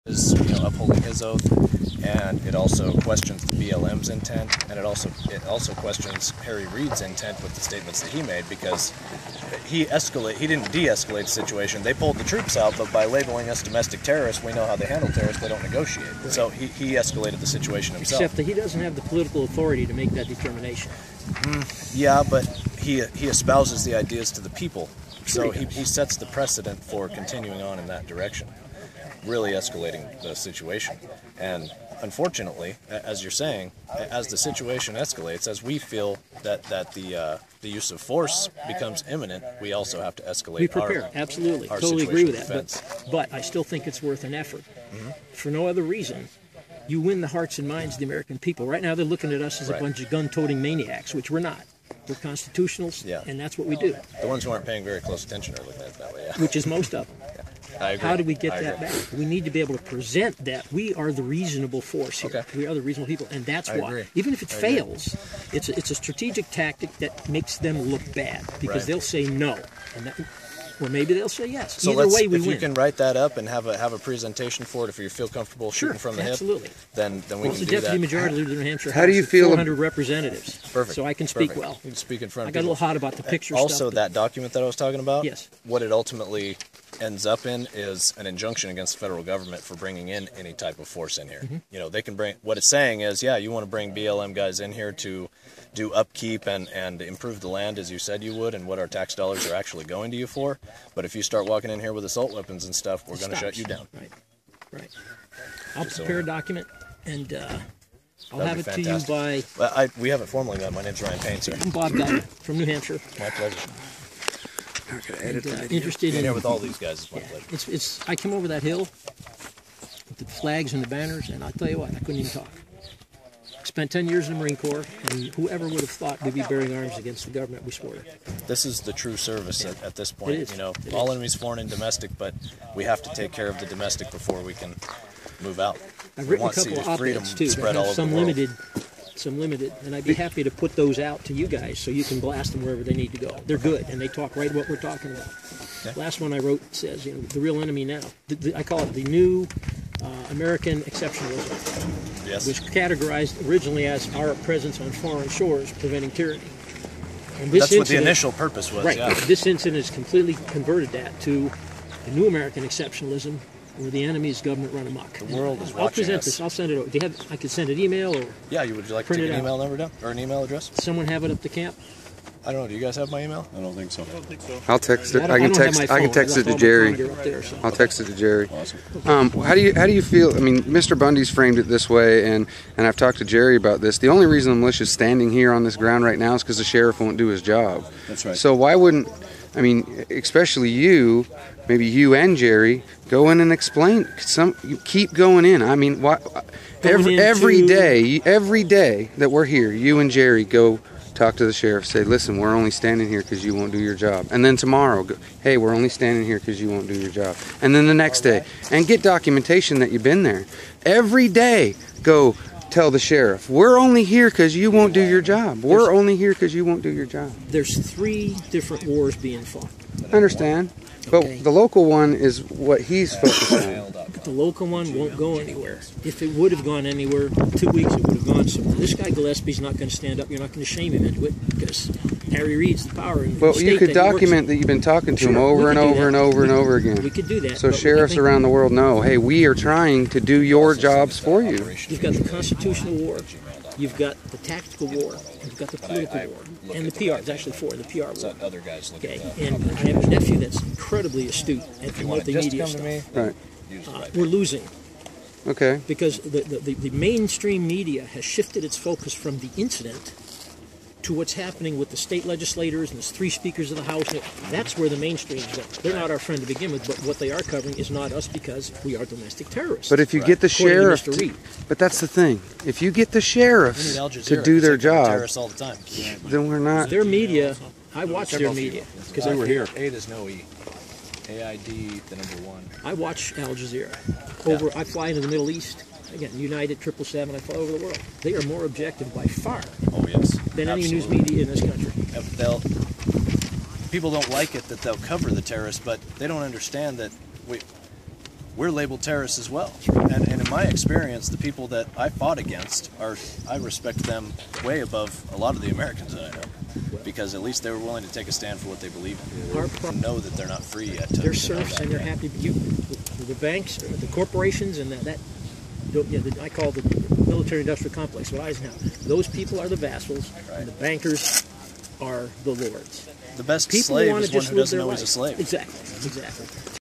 is, upholding his oath, and it also questions the BLM's intent, and it also questions Harry Reid's intent with the statements that he made, because he didn't de-escalate the situation. They pulled the troops out, but by labeling us domestic terrorists, we know how they handle terrorists. They don't negotiate. Right. So he escalated the situation himself. Except that he doesn't have the political authority to make that determination. Yeah, but he espouses the ideas to the people. So he sets the precedent for continuing on in that direction, really escalating the situation. And unfortunately, as you're saying, as the situation escalates, as we feel that the use of force becomes imminent, we also have to escalate. We prepare, absolutely, totally agree with that. But I still think it's worth an effort. For no other reason, you win the hearts and minds of the American people. Right now, they're looking at us as a bunch of gun-toting maniacs, which we're not. We're constitutionals, and that's what we do. The ones who aren't paying very close attention are looking at it that way, Which is most of them. I agree. How do we get that back? We need to be able to present that we are the reasonable force here. We are the reasonable people, and that's why. Even if it fails, it's a strategic tactic that makes them look bad, because they'll say no, or maybe they'll say yes. So Either way, we if win. you can write that up and have a presentation for it, if you feel comfortable shooting from the hip, then we can do that. As the deputy majority leader of the New Hampshire How do you feel? 400 representatives. Perfect. So I can speak well. You can speak in front of I got a little hot about the picture also, stuff. that document that I was talking about, yes, what it ultimately ends up in is an injunction against the federal government for bringing in any type of force in here. They can bring, what it's saying is, you want to bring BLM guys in here to do upkeep and improve the land as you said you would, and what our tax dollars are actually going to you for. But if you start walking in here with assault weapons and stuff, we're going to shut you down. Right. I'll prepare a document, and I'll have it to you by... Well, we haven't formally met. My name's Ryan Payne, sir. I'm Bob Guy from New Hampshire. My pleasure. Interested in here with all these guys is my pleasure. I came over that hill with the flags and the banners, and I'll tell you what, I couldn't even talk. Spent 10 years in the Marine Corps, and whoever would have thought we'd be bearing arms against the government we swore to. This is the true service at this point. It is. All enemies foreign and domestic, but we have to take care of the domestic before we can move out. I've written a couple of op-eds too that have some limited, and I'd be happy to put those out to you guys so you can blast them wherever they need to go. They're good, and they talk right what we're talking about. Last one I wrote says, the real enemy now. I call it the new American exceptionalism. Yes. Was categorized originally as our presence on foreign shores preventing tyranny. And that's what the initial purpose was. Right. This incident has completely converted that to the new American exceptionalism, where the enemy's government run amok. The world is watching I'll present us. this. I'll send it over. I could send an email or would you like to take an email number down or an email address? Someone have it up to camp? I don't know. Do you guys have my email? I don't think so. I'll text it. I can text it to Jerry. I'll text it to Jerry. Awesome. How do you feel? I mean, Mr. Bundy's framed it this way, and I've talked to Jerry about this. The only reason the militia is standing here on this ground right now is because the sheriff won't do his job. That's right. So why wouldn't, especially you, maybe you and Jerry, go in and explain? You keep going in. I mean, why? Every day that we're here, you and Jerry go talk to the sheriff, say, listen, we're only standing here because you won't do your job. And then tomorrow, go, hey, we're only standing here because you won't do your job. And then the next day, and get documentation that you've been there. Every day, go tell the sheriff, we're only here because you won't do your job. We're only here because you won't do your job. There's 3 different wars being fought. I understand. But the local one is what he's focused on. But the local one won't go anywhere. If it would have gone anywhere, 2 weeks it would have gone somewhere. This guy Gillespie's not going to stand up. You're not going to shame him into it because Harry Reid's the power in the state. You could document that you've been talking to him over and over and over and over again. We could do that. So sheriffs around the world know, hey, we are trying to do your jobs for you. You've got the constitutional war. You've got the tactical war, you've got the political war, and the PR. It's actually 4, the PR war. Other guys look at that. And I have a nephew that's incredibly astute at the multimedia stuff. Right. We're losing. Okay. Because the mainstream media has shifted its focus from the incident to what's happening with the state legislators and the 3 speakers of the House. That's where the mainstream's going. They're not our friend to begin with, but what they are covering is not us because we are domestic terrorists. But if you get the sheriff, but that's the thing. If you get the sheriffs to do their job, then we're not. Their media, I watch their media because they were here. A, there's no E. AID, the number 1. I watch Al Jazeera. I fly into the Middle East. Again, United, 777, I fly over the world. They are more objective by far than any news media in this country. People don't like it that they'll cover the terrorists, but they don't understand that we're labeled terrorists as well. And in my experience, the people that I fought against I respect them way above a lot of the Americans that I know, because at least they were willing to take a stand for what they believe in. And know that they're not free yet. They're serfs, and they're happy. The banks, the corporations, and I call the military-industrial complex of Eisenhower. Those people are the vassals, and the bankers are the lords. The best People slave want is to one just who live doesn't their know he's a life. slave. Exactly.